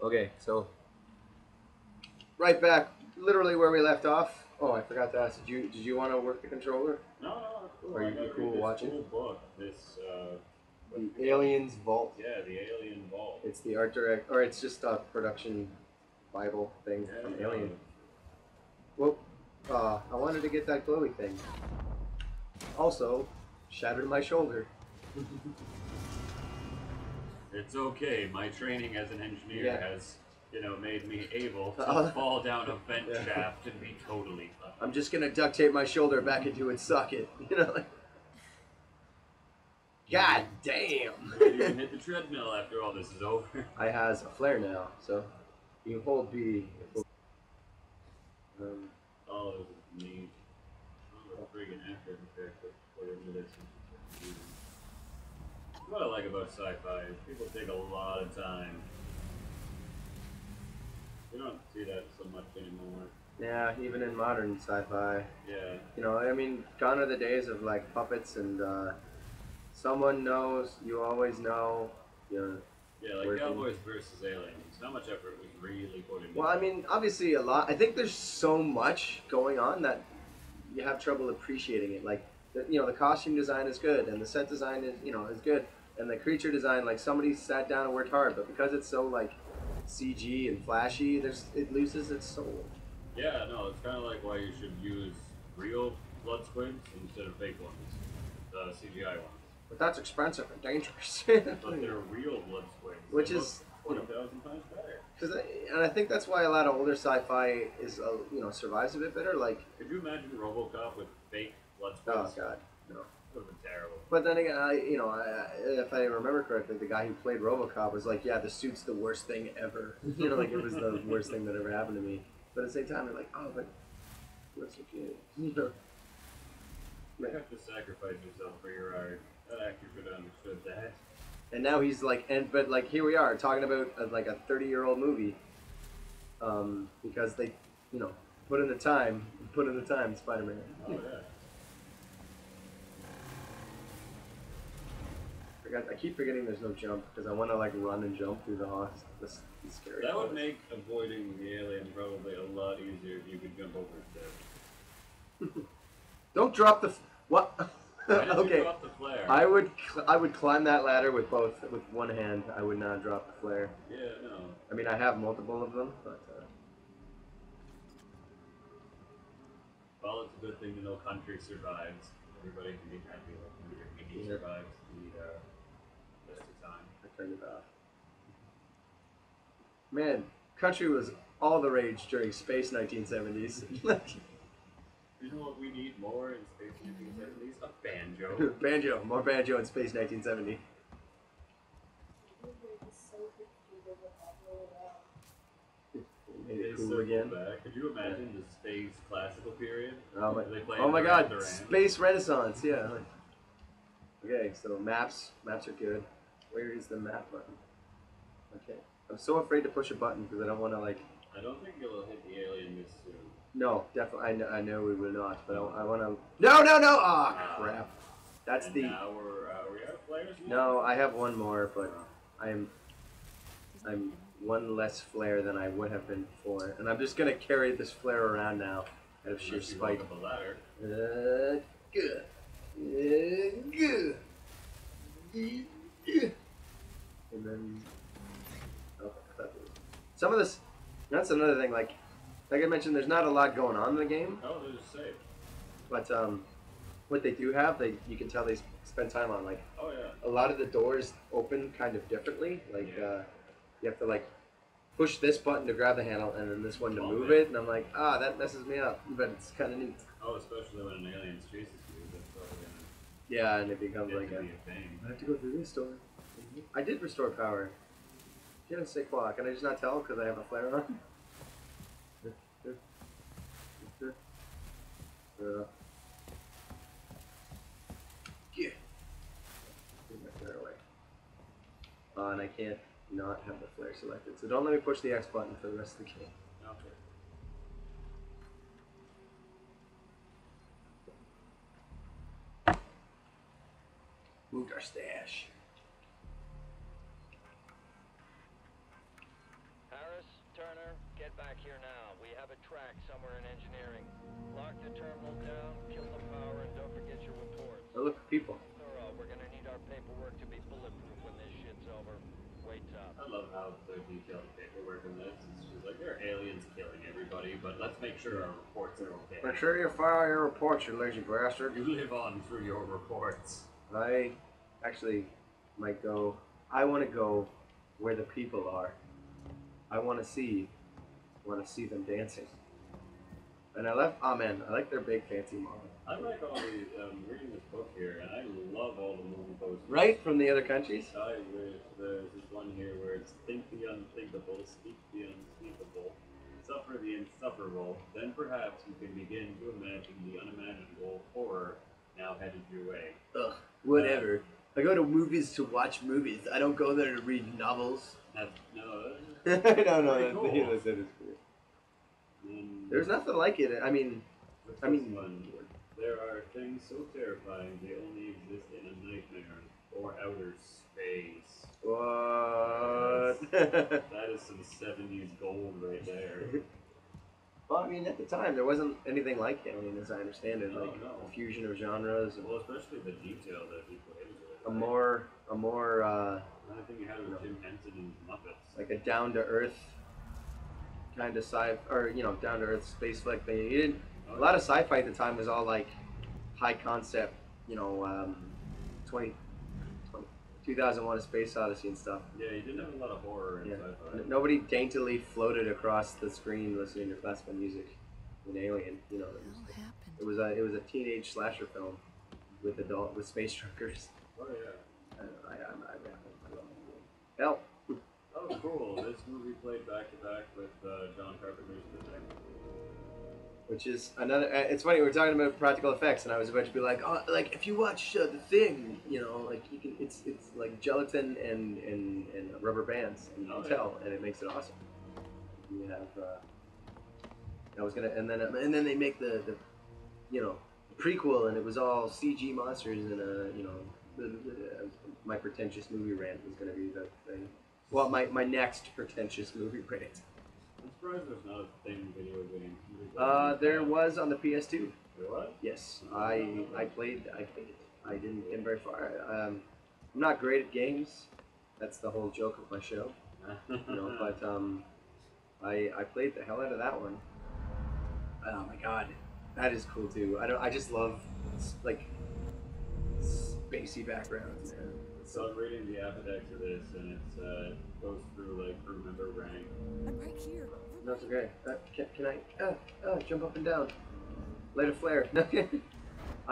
Okay, so right back, literally where we left off. Oh, I forgot to ask. Did you want to work the controller? No, no, it's cool. Are I you gotta cool read this watching? cool book. This, what's The it called? Aliens Vault. Yeah, the Alien Vault. It's the art direct, or it's just a production Bible thing Yeah, from no, Alien. Well, I wanted to get that glowy thing. Also, shattered my shoulder. it's okay. My training as an engineer Yeah. has, made me able to Uh, fall down a vent yeah. shaft and be totally fine. I'm just gonna duct tape my shoulder back into its socket. You know, like, God damn. You can hit the treadmill after all this is over. I has a flare now, so you hold B. Um, Oh, this is neat. Oh, the friggin' effort effect of whatever this is. What I like about sci-fi is people take a lot of time. You don't see that so much anymore. yeah, even in modern sci-fi, Yeah. you know, I mean, gone are the days of like puppets and someone knows, you always know. You know, Yeah, like working. Cowboys versus Aliens. How much effort was really put into Well, I mean, obviously a lot. I think there's so much going on that you have trouble appreciating it. Like, the costume design is good, and the set design is good, and the creature design, like somebody sat down and worked hard. But because it's so like CG and flashy, it loses its soul. Yeah, no, it's kind of like why you should use real blood squids instead of fake ones, the CGI ones. But that's expensive and dangerous. But they're real blood squids. Which They is, look 20,000 times better. and I think that's why a lot of older sci-fi is survives a bit better. Like, Could you imagine RoboCop with fake blood oh squids? god, no. That would have been terrible. But then again, if I remember correctly, the guy who played RoboCop was like, "Yeah, the suit's the worst thing ever." Like it was the worst thing that ever happened to me. But at the same time, you're like, "Oh, but what's your kid?" You have to sacrifice yourself for your art. That actor should have understood that. And now he's like, but like here we are talking about like a 30-year-old movie, because they, put in the time, Spider-Man. Oh yeah. I keep forgetting there's no jump because I want to like run and jump through the this scary. That would parts. make avoiding the alien probably a lot easier if you could jump over it. Don't drop the what? Why did Okay. you drop the flare? I would climb that ladder with one hand. I would not drop the flare. Yeah, no. I mean, I have multiple of them, but Well, it's a good thing to know country survives. Everybody can be happy when country survives the best of time. I turned it off. Man, country was all the rage during Space 1970s. You know what we need more in Space 1970s? A banjo. Banjo, more banjo in Space 1970. Made it cool again. Back. Could you imagine the space classical period? Oh my god, Space Renaissance, yeah. Okay, so maps are good. Where is the map button? Okay. I'm so afraid to push a button because I don't want to like... I don't think you'll hit the alien this soon. No, definitely. I know we will not, but I want to... No! Oh, crap. That's and the... now we're out of flares now? No, I have one more, but I'm one less flare than I would have been before. And I'm just going to carry this flare around now out of sheer spite. Up a ladder. Good. Good. And then... Oh, some of this... That's another thing, like I mentioned, there's not a lot going on in the game. Oh, they're just safe. But what they do have, you can tell they spend time on. Like, oh yeah, a lot of the doors open kind of differently. Like you have to like push this button to grab the handle, and then this one to move it. And I'm like, that messes me up. But it's kind of neat. Oh, especially when an alien chases you. That's probably gonna. Yeah, and it becomes like a thing. I have to go through this door. I did restore power. She didn't say clock. Can I just not tell because I have a flare on? Yeah. Get my flare away. And I can't not have the flare selected. So don't let me push the X button for the rest of the game. Okay. Moved our stash. get back here now. We have a track somewhere in engineering. Lock the terminal down, kill the power, and don't forget your reports. Oh, look, people. Thorough, we're gonna need our paperwork to be bulletproof when this shit's over. Wait up. I love how they're detailed paperwork in this. It's just like, there are aliens killing everybody, but let's make sure our reports are okay. Make sure you file your reports, you lazy bastard. You live on through your reports. I actually might go. I want to go where the people are. I want to see them dancing. And I left. Oh man, I like their big fancy model. I like all the reading this book here, and I love all the movie posters. Right from the other countries. I wish there's this one here where it's think the unthinkable, speak the unspeakable, suffer the insufferable. Then perhaps you can begin to imagine the unimaginable horror now headed your way. Ugh, whatever. I go to movies to watch movies. I don't go there to read novels. No, no, pretty cool. that is cool. There's nothing like it. I mean, there are things so terrifying they only exist in a nightmare or outer space. What? That is some 70s gold right there. Well, I mean, at the time there wasn't anything like Alien, as I understand it, like no. a fusion of genres. And Well, especially the detail that he put into it. a more I think you had it with Jim Henson and Muppets. like a down to earth kind of down to earth space flick thing. You didn't. A lot of sci-fi at the time was all like high concept, 2001: A Space Odyssey and stuff. Yeah, you didn't have a lot of horror in sci-fi. Nobody daintily floated across the screen listening to classical music in Alien. It was a teenage slasher film with space truckers. Oh yeah. I love it. Hell. Oh, cool. This movie played back to back with John Carpenter's The Thing. Which is another. It's funny, we're talking about practical effects, and I was about to be like, oh, like if you watch The Thing, like you can, it's like gelatin and rubber bands, and you can tell, and it makes it awesome. You have. I was gonna, and then they make the prequel, and it was all CG monsters, and my pretentious movie rant was gonna be the thing. Well, my next pretentious movie rant. I'm surprised there's not a Thing video game. There was on the PS2. There was? Yes, I played it. I didn't get very far. I'm not great at games. That's the whole joke of my show. But I played the hell out of that one. Oh my god, that is cool too. I just love like spacey backgrounds, man. So I'm reading the Apodex of this, and it goes through like crew member rank. I'm right here. No, it's okay. Can I jump up and down? Light a flare. I'm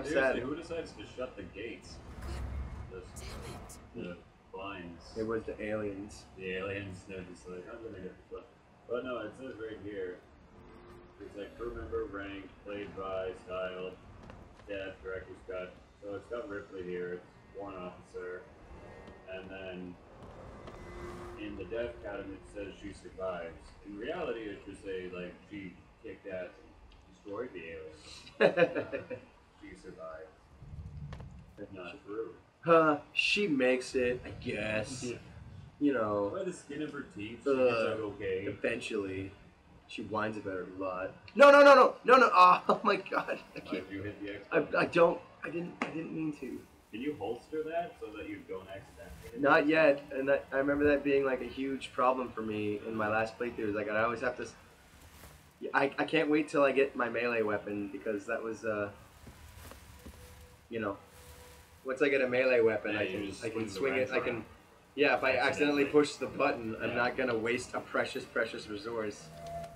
Seriously, sad. who decides to shut the gates? Damn it. The blinds. It was the aliens. The aliens, they're just like, I'm gonna get the flip. But no, it says right here, it's like crew member rank, played by, style, death, director's cut. So it's got Ripley here, it's one officer, and then in the death category it says she survives. In reality, it should say like she kicked ass and destroyed the aliens. She survived. Not true. She makes it, I guess. By the skin of her teeth, she gets out okay. Eventually. She whines about it a lot. No. Oh my god. I can't. Did you hit the X? I didn't mean to. Can you holster that so that you don't accidentally? Not yet, and I remember that being like a huge problem for me in my last playthroughs. Like I always have to. I can't wait till I get my melee weapon because that was once I get a melee weapon, Yeah, I can swing it. I can. Yeah, if I accidentally push the button, I'm not gonna waste a precious resource.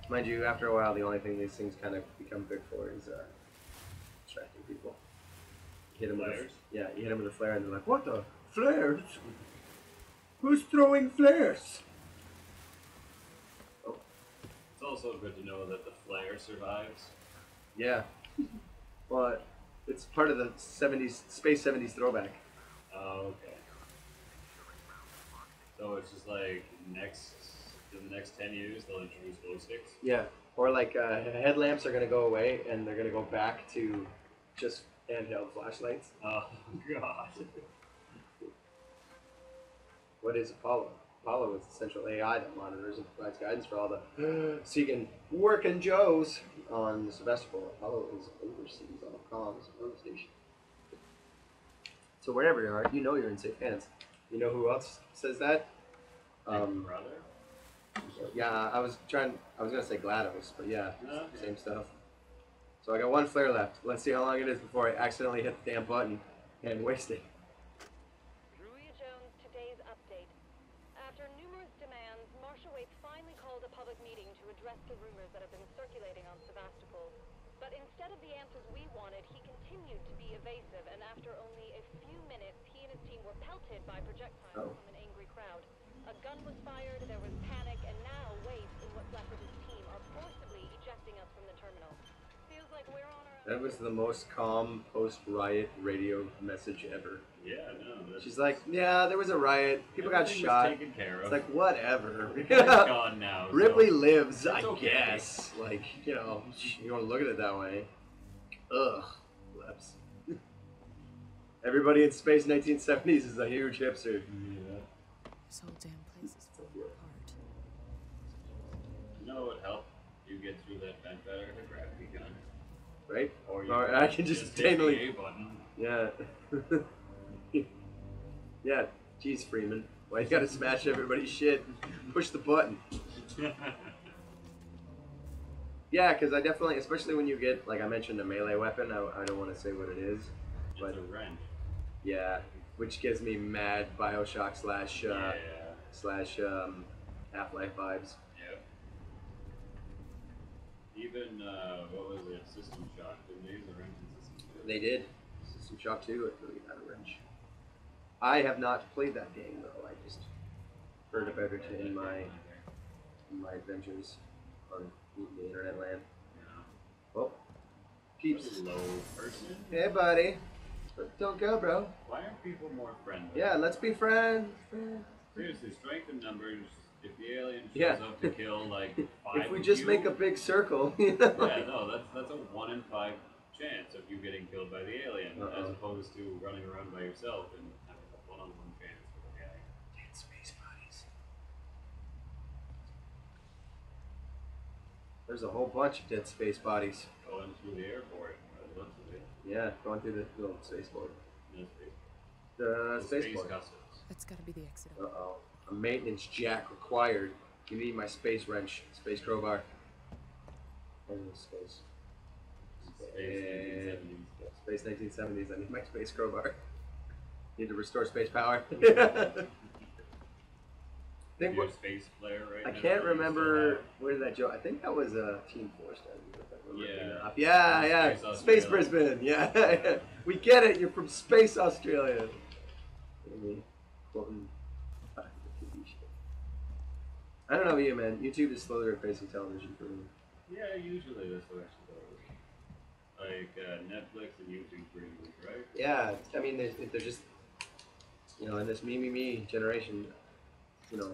Mind you, after a while, the only thing these things kind of become good for is distracting people. You hit them with you hit them with a flare, and they're like, "What the flares? Who's throwing flares?" Oh. It's also good to know that the flare survives. Yeah. Well, it's part of the '70s space '70s throwback. Oh, okay. So it's just like in the next 10 years they'll introduce glow sticks. Yeah. Or like headlamps are gonna go away, and they're gonna go back to just handheld flashlights. Oh god. What is Apollo? Apollo is the central AI that monitors and provides guidance for all the seeking working Joes on the Sevastopol. Apollo is overseas all comms on the station. So wherever you are, you know you're in safe hands. You know who else says that? Brother? Yeah, I was gonna say GLaDOS, but yeah, same stuff. So I got one flare left. Let's see how long it is before I accidentally hit the damn button and waste it. Julia Jones, today's update. After numerous demands, Marshal Waite finally called a public meeting to address the rumors that have been circulating on Sevastopol. But instead of the answers we wanted, he continued to be evasive, and after only a few minutes, he and his team were pelted by projectiles from an angry crowd. A gun was fired, there was panic, and now Waite and what's left of his team are forcibly ejecting us from the terminal. Feels like we're on our own. That was the most calm post-riot radio message ever. Yeah, no. She's like, yeah, there was a riot. People got shot. Taken care of. It's like, whatever. It's gone now. Ripley so lives, I okay. guess. Like, you know, you want to look at it that way. Ugh. Lips. Everybody in Space 1970s is a huge hipster. Yeah. This whole damn place is falling apart. You know what would help you get through that vent better? A gravity gun. Right? Or you I can just hit the totally... A button. Yeah. Yeah, geez, Freeman. Why you gotta smash everybody's shit? Push the button. Yeah, because I definitely, especially when you get, like I mentioned, a melee weapon, I don't want to say what it is. But It's a wrench. yeah, which gives me mad Bioshock slash Half-Life vibes. Yeah. Even, what was it, System Shock? Didn't they use a wrench in System Shock? They did. System Shock 2, it really had a wrench. I have not played that game though. I just heard about it in my adventures on the internet land. Yeah. Oh, peeps. Hello, person. Hey, buddy. Don't go, bro. Why aren't people more friendly? Yeah, let's be friends. Seriously, strength in numbers. If the alien shows Yeah. up to kill like 5 If we of just you, make a big circle, you know? yeah, no, that's a 1 in 5 chance of you getting killed by the alien, as opposed to running around by yourself and having a 1-on-1 chance with the alien. Dead space bodies. There's a whole bunch of dead space bodies. Going through the airport, looks of it. Yeah, going through the little spaceport. No space. The Space spaceport. customs. That's gotta be the exit. Uh-oh. A maintenance jack required. You need my space wrench. Space crowbar. Space. Space 1970s. Space 1970s. I need my space crowbar. Need to restore space power. think Your what, space player right I now, can't you remember still where did that joke. I think that was Team Force. Yeah. Yeah. Space Space Australia. Brisbane. Yeah. We get it. You're from Space Australia. Quoting. I don't know about you, man. YouTube is slowly replacing television for me. Yeah, usually that's what actually goes. Like Netflix and YouTube pretty much, right? Yeah, I mean, they're just, you know, in this me generation, you know,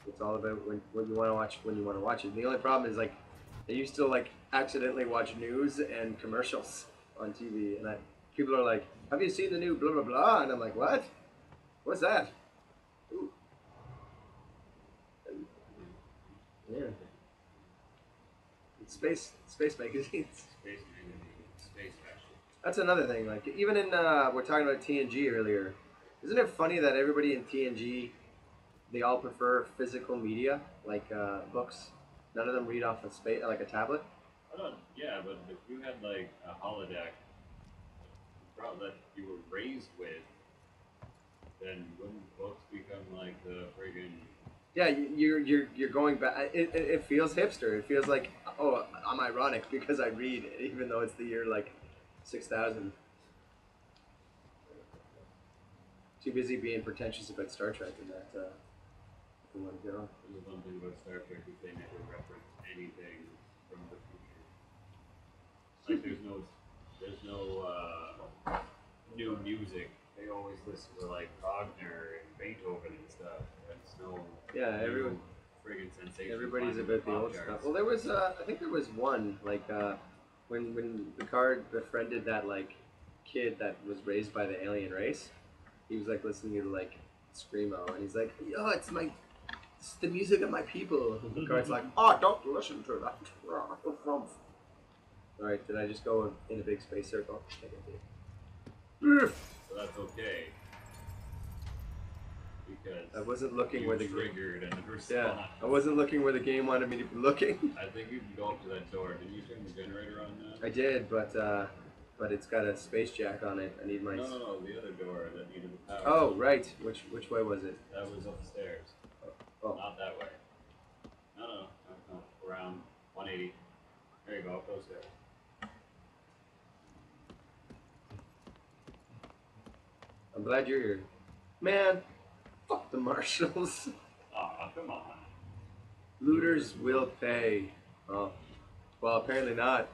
it's all about what you want to watch when you want to watch it. The only problem is, like, I used to, like, accidentally watch news and commercials on TV, and people are like, have you seen the new blah, blah, blah? And I'm like, what? What's that? Ooh. Yeah. It's space magazines. Space magazine, space fashion. That's another thing. Like, even in we're talking about TNG earlier. Isn't it funny that everybody in TNG, they all prefer physical media, like books? None of them read off a space like a tablet. Yeah, but if you had like a holodeck that you were raised with, then wouldn't books become like the friggin' Yeah, you're going back. It feels hipster. It feels like, oh, I'm ironic because I read, even though it's the year like 6000. Too busy being pretentious about Star Trek and that. We want to go. There's one thing about Star Trek is they never reference anything from the future. Like there's no new music. They always listen to like Wagner and Beethoven and stuff. There's no everyone. Friggin' sensation. Everybody's about the old stuff. Well, there was I think there was one like when Picard befriended that like kid that was raised by the alien race. He was like listening to like screamo, and he's like, "Yo, it's my It's the music of my people. The guard's like, oh, don't listen to that. Alright, did I just go in a big space circle? I think I did. So that's okay. Because I wasn't looking you where the triggered and respawned. Yeah, I wasn't looking where the game wanted me to be looking. I think you can go up to that door. Did you turn the generator on now? I did, but it's got a space jack on it. I need my. No, the other door that needed the power. Oh, right. Which way was it? That was upstairs. Oh. Not that way. No. Around 180. There you go, up those stairs. I'm glad you're here. Man, fuck the marshals. Aw, come on. Looters will pay. Oh. Well, apparently not.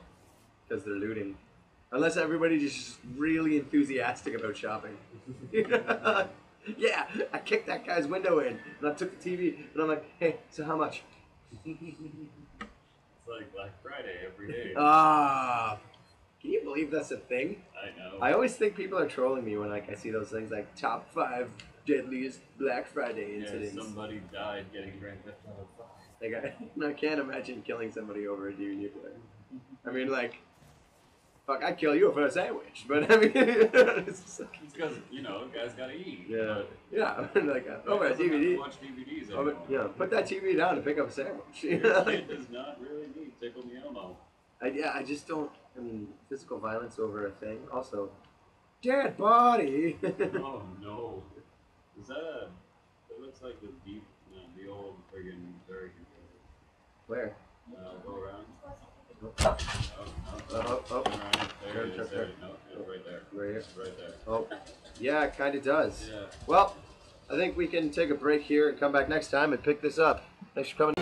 Because they're looting. Unless everybody's just really enthusiastic about shopping. Yeah, I kicked that guy's window in, and I took the TV, and I'm like, hey, so how much? It's like Black Friday every day. Ah, can you believe that's a thing? I know. I always think people are trolling me when like I see those things like top 5 deadliest Black Friday incidents. Yeah, somebody died getting Grand Theft Auto 5. Like I can't imagine killing somebody over a DVD player. I mean, like, fuck, I'd kill you for a sandwich, but I mean, it's just like, It's because, guys gotta eat. yeah, But yeah, like over a doesn't have to DVD. watch DVDs Over, anymore. yeah, put that TV down and pick up a sandwich. You Your know? kid does not really need Tickle Me Elmo. I just don't. I mean, physical violence over a thing. Also, dead body. Oh no. Is that a... It looks like the old friggin' Missouri controller. Where? Go around. Oh. Turn around. There it Turn. is. There. No, it's right there. Right here. It's right there. Oh, yeah, it kind of does. Yeah. Well, I think we can take a break here and come back next time and pick this up. Thanks for coming.